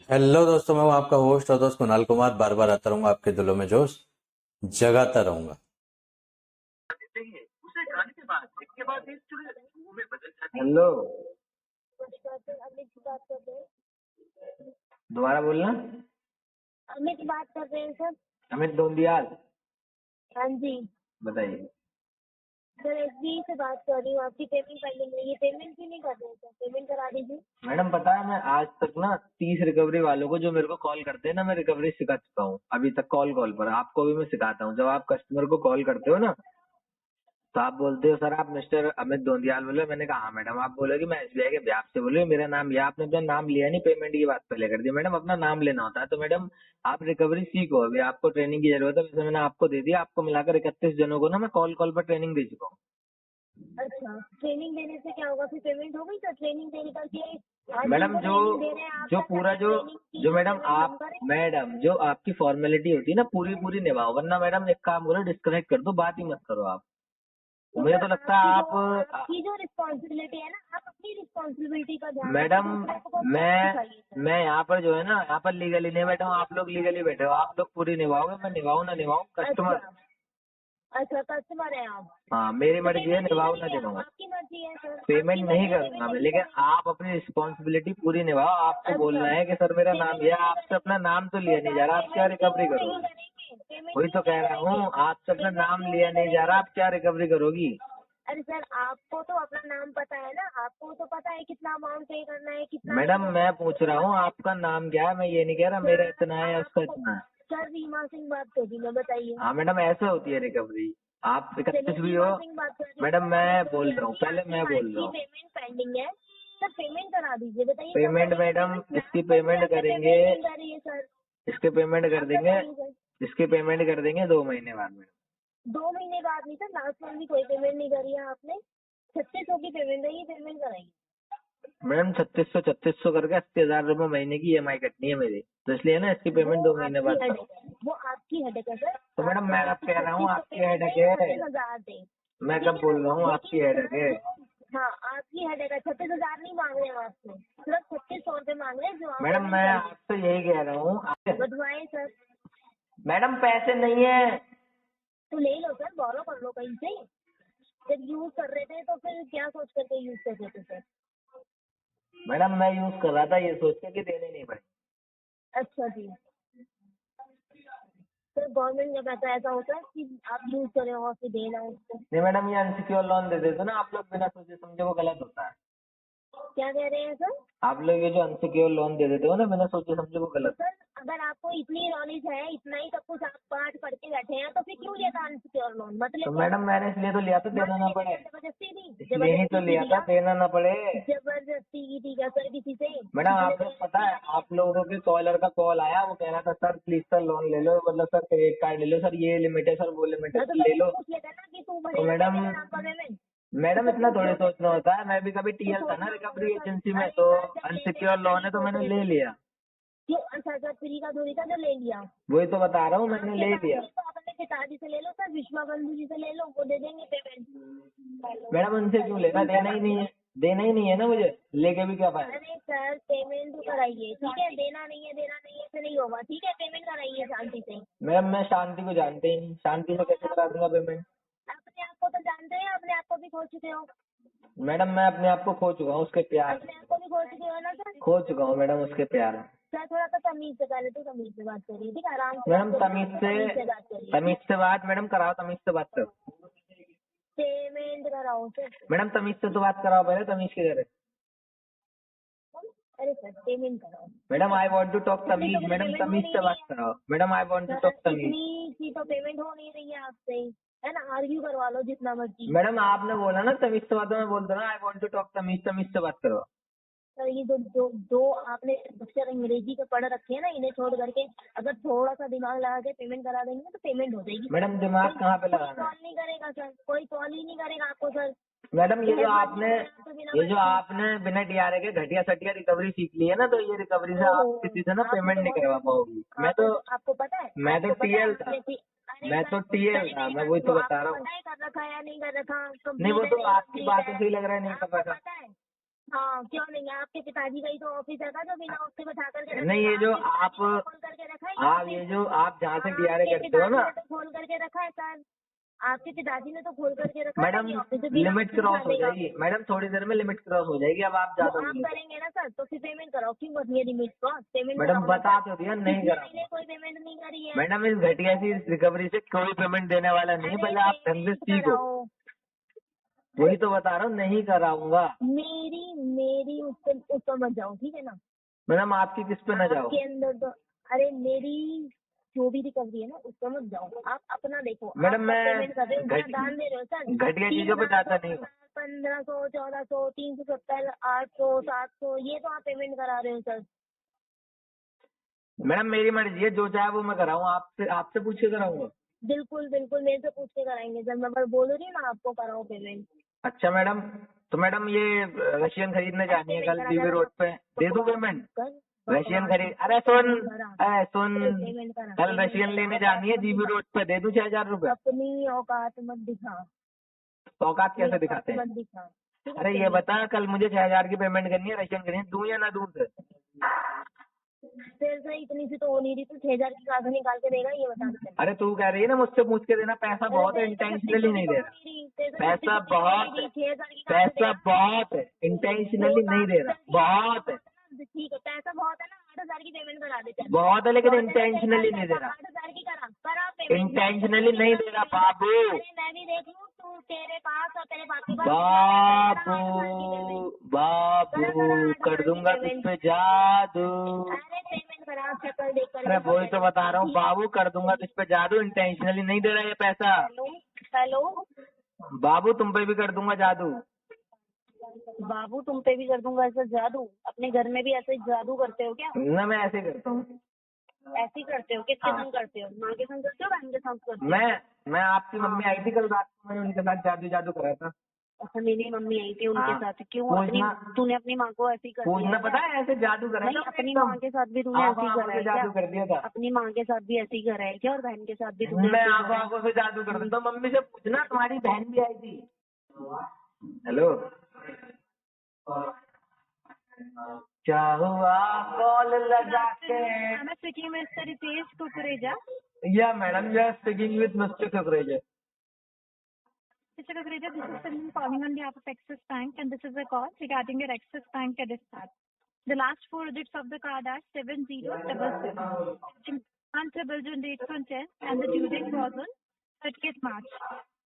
Hello दोस्तों, मैं हूं आपका होस्ट और दोस्त कुणाल कुमार। बार बार आता रहूंगा, आपके दिलों में जोश जगाता रहूंगा। हेलो। नमस्कार सर, अमित बात कर रहे हैं। दोबारा बोलना। अमित बात कर रहे हैं सर। अमित दोंदियाल। हाँ जी बताइए। सर, एसबीआई से बात कर रही हूँ। आपकी पेमेंट पेंडिंग है, ये पेमेंट क्यों नहीं कर रहे हैं सर? पेमेंट करा दीजिए। मैडम पता है, मैं आज तक ना 30 रिकवरी वालों को जो मेरे को कॉल करते हैं ना, मैं रिकवरी सिखा चुका हूँ अभी तक। कॉल कॉल पर आपको भी मैं सिखाता हूँ। जब आप कस्टमर को कॉल करते हो ना, तो आप बोलते हो सर आप मिस्टर अमित दोंदियाल बोले। मैंने कहा हाँ मैडम। आप बोले कि मैं एसबीआई के ब्याज से बोले, मेरा नाम लिया आपने, अपना नाम लिया नहीं, पेमेंट की बात पहले कर दी। मैडम अपना नाम लेना होता है। तो मैडम आप रिकवरी सीखो, अभी आपको ट्रेनिंग की जरूरत है। वैसे मैंने आपको दे दिया, आपको मिलाकर 31 जनों को ना मैं कॉल कॉल पर ट्रेनिंग दे चुका हूँ। अच्छा, ट्रेनिंग देने से क्या होगा? फिर पेमेंट हो गई सर? ट्रेनिंग देने करके आज मैडम जिनको जो ट्रेनिंग दे रहे हैं आप जो सर, पूरा क्या जो ट्रेनिंग की जो जो मैडम पेमेंट हम आप करें? मैडम जो आपकी फॉर्मेलिटी होती है ना, पूरी पूरी निभाओ, वरना मैडम एक काम करो, डिस्कनेक्ट कर दो, बात ही मत करो आप। तो मुझे सर तो लगता है आप आपकी जो रिस्पॉन्सिबिलिटी है ना, आप अपनी रिस्पॉन्सिबिलिटी का ध्यान रखिए, मैडम दूसरे को मत मैं सिखाइए सर। मैं यहाँ पर जो है ना, यहाँ पर लीगली नहीं बैठा हूँ। आप लोग लीगली बैठे हो, आप लोग पूरी निभाओगे, मैं निभाऊँ ना निभाऊँ अच्छा। कस्टमर। अच्छा, कस्टमर है आप? हाँ, मेरी तो मर्जी है, पेमेंट नहीं निभाऊँ ना करेंगे आप, निभाऊँ। आपकी मर्जी है सर, पेमेंट आपकी नहीं मर्जी है, पेमेंट करूंगा मैं, नहीं लेकिन करेंगे। आप अपनी रिस्पॉन्सिबिलिटी पूरी निभाओ। आपको बोलना अच्छा, है कि सर मेरा नाम पेमेंट लिया, नहीं आपसे अपना करेंगे नाम तो तो लिया नहीं जा सर रहा, आप क्या पेमेंट रिकवरी क्यों नहीं करोगी? करेंगे? पेमेंट वही क्यों तो नहीं कह रहा करेंगे? हूँ, आपसे अपना पेमेंट नाम क्यों लिया नहीं नहीं जा रहा, करेंगे? आप क्या रिकवरी करोगी? अरे सर, आपको तो अपना नाम पता है ना, आपको तो पता है कितना अमाउंट पे करना है, कितना नहीं मैडम करना मैं है, पूछ तो रहा हूँ पता है आपका नाम क्या है, मैं ये नहीं कह रहा मेरा सर। इतना है या उसका आपको इतना है। सर रीमा सिंह बात कर रही मैं, बताइए। हाँ मैडम, ऐसे होती है रिकवरी। आप चलिए 31 भी हो। रीमा सिंह बात कर रही हूँ मैडम सर, मैं अमित बोल लोहिया रहा हूँ, की पहले आपकी मैं बोल रहा की हूँ। पेमेंट पेंडिंग है। सर पेमेंट करा दीजिए, बताइए कब पेमेंट करेंगे? मैडम पेमेंट इसकी लास्ट मंथ से पेमेंट आपने करेंगे, पेमेंट नहीं करी है सर। इसके पेमेंट कर आप देंगे। बताइए सर। इसकी पेमेंट कर देंगे 2 महीने बाद मैडम। 2 महीने बाद नहीं सर, लास्ट मंथ भी कोई पेमेंट नहीं करी है आपने। 3600 की पेमेंट है, ये पेमेंट कराइए। मैडम 3600 करके 80,000 रुपये महीने की ईएमआई कटनी है मेरी, तो इसलिए ना इसकी वो पेमेंट 2 महीने आपकी बाद करो। हेडेक है, वो आपकी हेडेक है सर। तो मैडम आपको मैं अब आपकी कह रहा हूँ 3600 आपकी पेमेंट हेडेक है या है। 36,000 दे? मैं ठीक कब है ना? बोल रहा हूँ आपकी लेकिन हेडेक है। सर, हाँ आपकी हेडेक है। 36,000 नहीं मांग रहे हम आपसे, सिर्फ 3600 रुपये मांग रहे हैं जो आप मैडम पेमेंट मैं कर दी। आपसे यही कह रहा हूँ बढ़वाएं सर। मैडम पैसे नहीं है। तो ले लो सर, बोरो कर लो कहीं से। जब यूज कर रहे थे तो फिर क्या सोच करके यूज कर रहे थे सर? मैडम मैं यूज कर रहा था ये सोच के कि देने नहीं पड़े। अच्छा जी। सर गवर्नमेंट का पैसा ऐसा होता है कि आप यूज करें और फिर देना उसको। नहीं मैडम, ये अनसिक्योर लोन दे देते ना आप लोग बिना सोचे समझे, वो गलत होता है। क्या कह रहे हैं सर? आप लोग ये जो अनसिक्योर लोन दे देते हो ना बिना सोचे समझे, वो तो गलत सर अगर आपको इतनी नॉलेज है, इतना ही सब कुछ आप पाठ पढ़ के बैठे हैं, तो फिर क्यों लिया था अनसिक्योर लोन? है। तो मतलब क्या? मैडम मैंने इसलिए तो लिया था, देना मत ना लेते पड़े। सर, जबरदस्ती दी, इसलिए ही तो जबरदस्ती की लिया था, दिया। देना ना पड़े। जबरदस्ती की थी क्या सर किसी से? मैडम किसी ने आप लोग पता है, जबरदस्ती? आप लोगों के कॉलर का कॉल आया, वो कह रहा था सर प्लीज सर लोन ले लो, मतलब सर क्रेडिट कार्ड ले लो, सर ये लिमिट है, सर वो लिमिट है, हाँ तो सर ले पहले लो। पूछ लेता ना कि तू तो भरेगा क्या मैडम मेरे नाम पर पेमेंट? तो मैडम सब इतना कुछ थोड़ी जो सोचना होता है, मैं भी कभी तो टीएल था ना सोचना होगा ना रिकवरी सर। एजेंसी में, अरे तो सर जब लेते अनसिक्योर थे लोन तभी है तो सोच मैंने रहे ले थे। लिया। क्यों? अच्छा सर, फ्री का थोड़ी था जो ले लिया। वही तो बता रहा हूँ, मैंने आपके ले पास लिया। नहीं तो अपने पिताजी से ले लो सर, विश्वा बंधु जी से ले लो, वो दे देंगे पेमेंट। मैडम उनसे क्यों लेना, उनसे देना ही बात नहीं है। देना ही नहीं है ना मुझे, लेके भी क्या फायदा। अरे सर पेमेंट तो कराइए, ठीक है? देना नहीं है ऐसे नहीं होगा, ठीक है? पेमेंट कराइए शांति से। मैम मैं शांति को जानते ही नहीं, शांति से कैसे करा दूंगा पेमेंट। अपने आप को तो जानते हैं, अपने आप को भी खो चुके हो। मैडम मैं अपने आप को खो चुका हूँ उसके प्यार अपने में। आप को भी खो चुके हो ना सर? खो चुका हूँ मैडम उसके प्यार में। सर थोड़ा सा तमीज से, पहले तो तमीज से बात करिए, ठीक है? आराम से बात मैडम करिए, तमीज से बात करिए। तमीज से बात मैडम कराओ, तमीज से बात करो। पेमेंट कराओ सर। मैडम तमीज से तो बात कराओ पहले, तमीज के करे। अरे सर पेमेंट कराओ। Madam I want to talk इतनी तो तमीज, मेरी मैडम पेमेंट हो तमीज नहीं से रही बात है कराओ। Madam I want to sir, talk तमीज। इतनी सी तो पेमेंट हो नहीं रही है आपसे, है ना? आर्ग्यू करवा लो जितना मर्जी। मैडम आपने बोला ना तमीज से बात, मैं बोलता ना आई वांट टू टॉक तमीज, तमीज से बात करो। सर ये जो आपने अक्षर अंग्रेजी के पढ़ रखे हैं ना, इन्हें छोड़ करके अगर थोड़ा सा दिमाग लगा के पेमेंट करा देंगे तो पेमेंट हो जाएगी सर। मैडम दिमाग कोई कहाँ पे कोई लगाना है? कॉल नहीं करेगा सर, कोई कॉल ही नहीं करेगा आपको सर। मैडम ये जो तहस नशे आपने हो रहे हैं आपको बिना ये जो बात के। आपने बिना डीआरए के घटिया सटिया रिकवरी सीख ली है ना, तो ये रिकवरी से ओहो, आप किसी से ना आपने पेमेंट तो नहीं करवा पाओगी। आपको पता है, मैं तो आपको पता है टीएल था। आपने अरे मैं सर तो टीएल पहले था, मेरी मैं बात वही सुनो, तो बता आपको रहा हूँ। पता है कर रखा है या नहीं कर रखा, नहीं वो कंप्लीट है तो नहीं आपकी कंप्लीट बातों है? से ही लग रहा है नहीं कर आपको रखा। पता है? हाँ क्यों नहीं, आपके पिताजी का ही तो ऑफिस है जो बिना उससे बैठा करके नहीं, ये जो आप खोल करके रखा है ये आप ऑफिस। ये जो आप जहाँ से डीआरए आपके करते हो ना, पिताजी ने तो खोल करके रखा है सर, आपके पिताजी ने तो खोल करके रखा है मैडम ये ऑफिस जो बिना लिमिट उससे क्रॉस बैठा हो देगा। जाएगी। मैडम थोड़ी देर में लिमिट क्रॉस हो जाएगी, अब आप वो ज्यादा आप बोल रहे करेंगे ना सर, तो फिर पेमेंट कराओ, क्यों करनी है लिमिट क्रॉस, पेमेंट मैडम कराओ ना बता सर। तो दिया नहीं पिछले कराऊंगा। महीने कोई पेमेंट नहीं करी है। मैडम इस घटिया सी रिकवरी से कोई पेमेंट देने वाला नहीं है, अरे पहले आप ढंग से पेमेंट सीखो। कराओ। वही तो बता रहा हूँ, नहीं कराऊंगा। मेरी मेरी उस पर मत जाओ, ठीक है ना। मैडम आपकी किस पे न जाओ। आपके अंदर तो, अरे मेरी जो भी रिकवरी है ना उस पर मत जाओ, आप अपना देखो। मैडम आप मैं पेमेंट कर रहे हो, घट- दान दे रहे हो सर। घटिया चीजों पे जाता नहीं हूँ। 1500, 1400, 370, 800, 700, ये तो आप पेमेंट करा रहे हो सर। मैडम मेरी मर्जी है, जो चाहे वो मैं कराऊँ, आपसे आपसे पूछ के कराऊंगा। बिल्कुल बिल्कुल मेरे से पूछ के कराएंगे सर, मैं बस बोल रही हूँ ना आपको कराओ पेमेंट। अच्छा मैडम, तो मैडम ये रशियन खरीदने जानी है कल जीबी रोड पे, दे दूँ पेमेंट? रशियन खरीद, अरे सुन पेमेंट करा, कल रशियन लेने जानी है जीबी रोड पे, दे दूँ 6,000 रुपए? अपनी औकात मत दिखा, औकात कैसे दिखाते हैं? मत दिखा, ठीक है? अरे ये बता, कल मुझे 6,000 की पेमेंट करनी है, रशियन खरीद दूँ या ना दूँ? फिर से इतनी सी तो हो नहीं रही, तू 6,000 की कहाँ से निकाल के देगा ये बता दे। अरे तू कह रही है ना मुझसे पूछ के देना, पैसा बहुत है, इंटेंशनली नहीं दे रहा। पैसा बहुत है, 6,000 की पैसा बहुत है, इंटेंशनली नहीं दे रहा, बहुत है, ठीक है, पैसा बहुत है ना, 8,000 की पेमेंट करा देते। बहुत है, लेकिन इंटेंशनली नहीं दे रहा, 8,000 की करा पेमेंट। इंटेंशनली नहीं दे रहा बाबू। अरे मैं भी देख लूँ, तू तेरे पास और तेरे बाप के पास बाबू बाबू कर दूंगा तुझ पे जादू। अरे पेमेंट करा, शक्ल देख कर। अरे वही तो बता रहा हूँ बाबू, कर दूंगा तुझ पे जादू, इंटेंशनली नहीं दे रहा ये पैसा। हेलो हेलो, बाबू तुम पे भी कर दूंगा जादू। बाबू तुम पे भी कर दूंगा ऐसा जादू? अपने घर में भी ऐसे जादू करते हो क्या? ना मैं ऐसे करता हूँ। ऐसे ही करते हो? किसके हाँ। संग करते हो? माँ के संग करते हो, बहन के संग करते हो? मैं आपकी मम्मी आई थी कल रात को, मैंने उनके साथ जादू जादू करा था। अच्छा, मेरी मम्मी आई थी उनके हाँ। साथ, क्यों? अपनी तूने अपनी माँ को ऐसे ही कर पूछना दिया पता क्या? है, ऐसे जादू करा नहीं, था अपनी एकदम। माँ के साथ भी तूने ऐसे ही आंखों करा से है जादू क्या? कर दिया था। अपनी माँ के साथ भी ऐसे ही करा है क्या? और बहन के साथ भी तूने मैं ऐसे ही आंखों करा है? आंखों से जादू कर देता हूँ, मम्मी से पूछना, तुम्हारी बहन भी आई थी। हेलो, क्या हुआ कॉल लगा के? I'm speaking with Mr. Ritesh Kukureja. Yeah madam, you are speaking with mister Kukreja. Mr. Kukureja, this is Sunil calling on behalf of Axis Bank, and this is a call regarding your Axis Bank credit card. The last four digits of the card are 7077. Month bill due date on 10th, and the due date was on 30th March.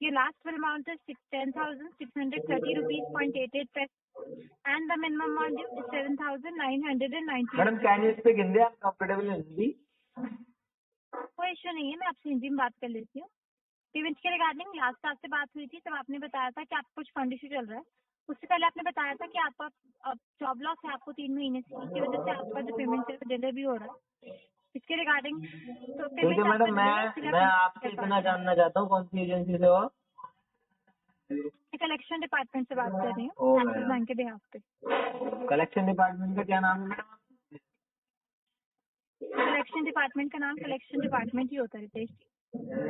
Your last bill amount is 10,630 rupees 0.88 paise, and the minimum amount due is 7,990. Madam can you speak Hindi? I am comfortable in Hindi. कोई issue नहीं है, मैं आपसे हिंदी में बात कर लेती हूँ। पेमेंट के रिगार्डिंग लास्ट आपसे बात हुई थी, तब आपने बताया था कि आपको कुछ फंड इशू चल रहा है। उससे पहले आपने बताया था कि आपका जॉब लॉस है आपको 3 महीने से, इसकी वजह से आपका जो पेमेंट है डिले भी हो रहा है। इसके रिगार्डिंग तो ठीक है मैडम, मैं आपसे इतना जानना चाहता हूँ, कौन सी एजेंसी से हो? कलेक्शन डिपार्टमेंट से बात कर रही ओ हूँ, मैडम। एक्सिस बैंक के बिहाफ पे। कलेक्शन डिपार्टमेंट का क्या नाम है मैडम? कलेक्शन डिपार्टमेंट का नाम कलेक्शन डिपार्टमेंट ही होता है रितेश जी।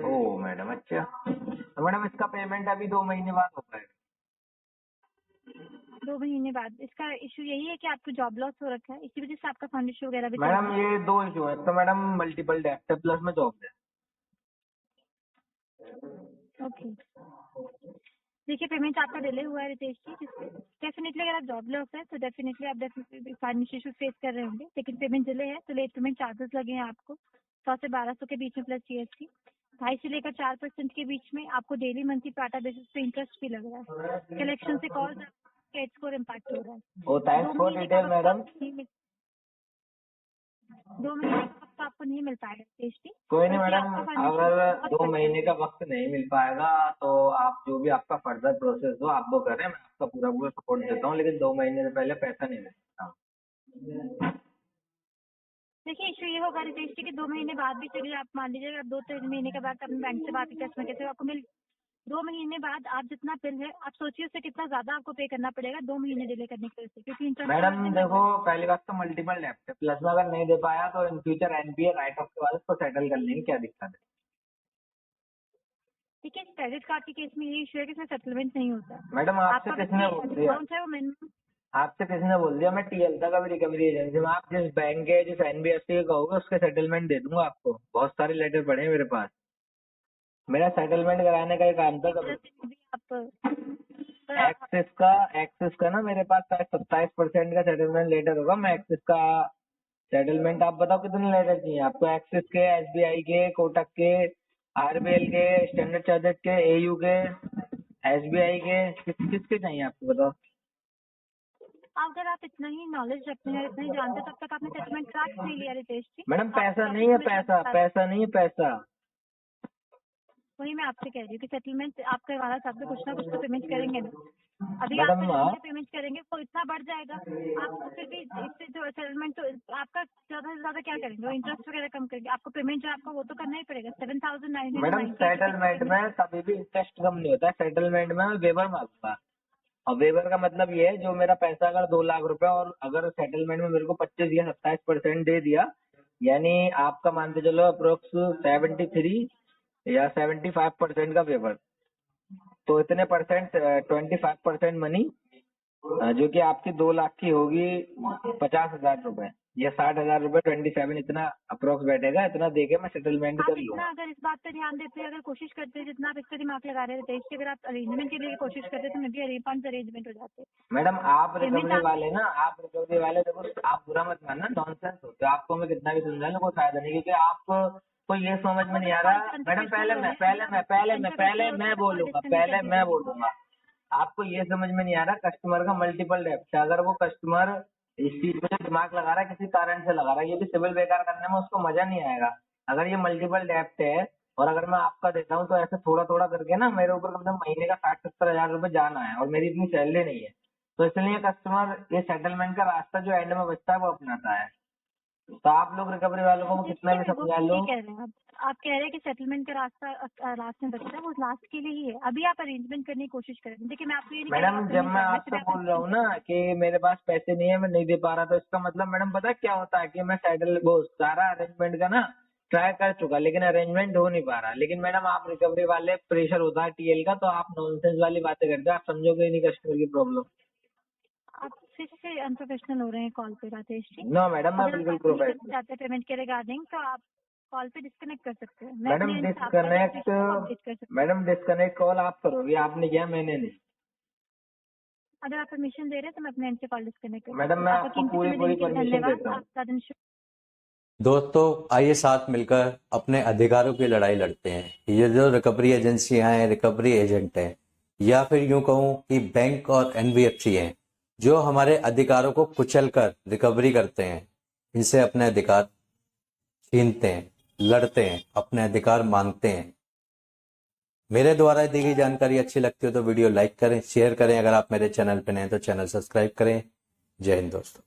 ओ मैडम, अच्छा। तो मैडम इसका पेमेंट अभी 2 महीने बाद होता है। 2 महीने बाद? इसका इशू यही है कि आपको जॉब लॉस हो रखा है, इसी वजह से आपका फंड इशू वगैरह भी चल रहा मैडम है। ये 2 इशू है, तो मैडम मल्टीपल डेप्ट है, प्लस में जॉब है। ओके, देखिए पेमेंट आपका डिले हुआ है रितेश जी, डेफिनेटली अगर आप जॉब लॉस है तो डेफिनेटली आप फाइनेंशियल इशू फेस कर रहे होंगे, लेकिन पेमेंट डिले है तो लेट पेमेंट चार्जेस लगे हैं आपको 100 से 1200 के बीच में प्लस जीएसटी। 2.5 से लेकर 4% के बीच में आपको डेली मंथली पाटा बेसिस पे इंटरेस्ट भी लग रहा है। कलेक्शन से कॉल क्रेडिट स्कोर इम्पैक्ट हो रहा है। ओ थैंक्स फॉर डिटेल मैडम। 2 महीने का वक्त आपको नहीं मिल पाएगा रितेश जी। कोई नहीं मैडम, अगर 2 महीने का वक्त नहीं मिल पाएगा तो आप जो भी आपका फर्दर प्रोसेस हो आप वो करें, मैं आपका पूरा पूरा सपोर्ट देता हूँ, लेकिन 2 महीने से पहले पैसा नहीं दे सकता। देखिए इशू ये होगा रितेश जी कि 2 महीने बाद भी चलिए, आप मान लीजिए 2-3 महीने के बाद अपने बैंक से बात की कस्टमर कैसे आपको मिल 2 महीने बाद आप जितना बिल है आप सोचिए उससे कितना ज्यादा आपको पे करना पड़ेगा 2 महीने डिले करने की वजह से, क्योंकि इंटरेस्ट मैडम देखो, पहली बात तो मल्टीपल डेप्ट है, प्लस में अगर नहीं दे पाया तो in future NPA right of के बाद उसको सेटल कर लेंगे, क्या दिक्कत है? ठीक है, क्रेडिट कार्ड के केस में ये इशू है कि इसमें सेटलमेंट नहीं होता। मैडम आपसे किसने बोल दिया? अमाउंट है वो मिनिमम आपसे किसी ने बोल दिया मैं टीएल था कभी रिकवरी एजेंसी में, आप जिस बैंक के जिस एनबीएफसी के कहोगे उसके सेटलमेंट दे दूंगा आपको। बहुत सारे लेटर पड़े हैं मेरे पास, मेरा सेटलमेंट कराने का ही काम था कभी। आप एक्सिस का ना मेरे पास 27% का सेटलमेंट लेटर होगा। मैं एक्सिस का सेटलमेंट, आप बताओ कितने लेटर चाहिए आपको? एक्सिस के, एसबीआई के, कोटक के, आरबीएल के, स्टैंडर्ड चार्टर्ड के, एयू के, एसबीआई के, किसके चाहिए आपको बताओ? अगर आप इतना ही नॉलेज रखते हैं, इतना ही जानते हैं, तब तक आपने सेटलमेंट करा क्यों नहीं लिया रितेश जी? मैडम पैसा आप नहीं है, document पैसा बता- पैसा नहीं है, पैसा। वही मैं आपसे कह रही हूँ कि सेटलमेंट आप करवाना चाहते हो, कुछ ना कुछ तो पेमेंट करेंगे ना। अभी आप मैडम पेमेंट करेंगे तो इतना बढ़ जाएगा, आपको फिर भी इससे जो सेटलमेंट तो आपका ज्यादा से ज्यादा क्या करेंगे, इंटरेस्ट वगैरह कम करेंगे, आपको पेमेंट जो आपका वो तो करना ही पड़ेगा। मैडम सेटलमेंट में कभी भी इंटरेस्ट कम नहीं होता है, सेटलमेंट में मैं वेवर मांगूंगा। और वेवर का मतलब ये है, जो मेरा पैसा अगर 2 लाख रुपए और अगर सेटलमेंट में मेरे को 25 या 27% दे दिया, यानी आपका मानते चलो अप्रोक्स 73 या 75% का वेवर, तो इतने परसेंट 25% मनी, जो कि आपकी 2 लाख की होगी 50,000 रुपए या 60,000 रुपए, 27 इतना अप्रोक्स बैठेगा, इतना देके मैं सेटलमेंट आप कर इतना लूंगा। अगर इस बात पे ध्यान देते हैं, अगर कोशिश करते हैं, जितना आप इस पे दिमाग लगा रहे थे, अगर आप अरेंजमेंट के लिए कोशिश करते तो मे भी फंड अरेंजमेंट हो जाते। मैडम आप पेमेंट रिकवरी आप वाले ना, आप रिकवरी वाले देखो, आप बुरा मत मानना, नॉनसेंस होते हो, आपको मैं कितना भी समझा लूं कोई फायदा नहीं, क्योंकि आपको ये समझ में नहीं आ रहा। मैडम पहले मैं बोलूंगा, आपको ये समझ में नहीं आ रहा कस्टमर का मल्टीपल डेप्ट है। अगर वो कस्टमर इस चीज पे दिमाग लगा रहा है, किसी कारण से लगा रहा है, ये भी सिविल बेकार करने में उसको मजा नहीं आएगा। अगर ये मल्टीपल डेप्ट है और अगर मैं आपका देता हूँ तो ऐसे थोड़ा थोड़ा करके ना मेरे ऊपर कम से कम महीने का 60-70 हजार रुपए जाना है, और मेरी इतनी सैलरी नहीं है, तो इसलिए कस्टमर ये सेटलमेंट का रास्ता जो एंड में बचता है वो अपनाता है। तो आप लोग रिकवरी वालों को कितना भी समझा लो। कह रहे हैं आप कह रहे हैं कि सेटलमेंट का रास्ता लास्ट में बचता है, वो लास्ट के लिए ही है। अभी आप अरेंजमेंट करने की कोशिश करें। देखिए मैं आपको ये नहीं कह रही मैडम आप जब मैं payment आपसे करना, बोल रहा हूँ ना कि मेरे पास पैसे नहीं है, मैं नहीं दे पा रहा, तो इसका मतलब मैडम पता है क्या होता है कि मैं सेटल वो सारा अरेंजमेंट का ना ट्राई कर चुका, लेकिन अरेंजमेंट हो नहीं पा रहा। लेकिन मैडम आप रिकवरी वाले, प्रेशर होता है टीएल का, तो आप नॉनसेंस वाली बातें करते हो, आप समझोगे ही नहीं कस्टमर की प्रॉब्लम। आप फिर से अनप्रोफेशनल हो रहे हैं कॉल पे राजेश जी। नो मैडम, मैं अगर आप बिल्कुल बात नहीं करना प्रोफेशनल। चाहते पेमेंट के रिगार्डिंग, तो आप कॉल पे डिस्कनेक्ट कर सकते हैं। मैं मैडम अपने आपका डिस्कनेक्ट, अपडेट कर सकती हूँ। मैडम डिस्कनेक्ट कॉल आप करोगे, आपने किया, मैंने नहीं। अगर आप परमिशन दे रहे हैं तो मैं अपने एंड से कॉल डिस्कनेक्ट कर मैडम मैं आपको पूरी धन्यवाद। परमिशन देता हूँ। आपका दिन शुभ। दोस्तों आइए साथ मिलकर अपने अधिकारों की लड़ाई लड़ते हैं। ये जो रिकवरी एजेंसियां हैं, रिकवरी एजेंट हैं, या फिर यूं कहूं कि बैंक और एनबीएफसी हैं, जो हमारे अधिकारों को कुचल कर रिकवरी करते हैं, इनसे अपने अधिकार छीनते हैं, लड़ते हैं, अपने अधिकार मांगते हैं। मेरे द्वारा दी गई जानकारी अच्छी लगती हो तो वीडियो लाइक करें, शेयर करें। अगर आप मेरे चैनल पर नए हैं तो चैनल सब्सक्राइब करें। जय हिंद दोस्तों।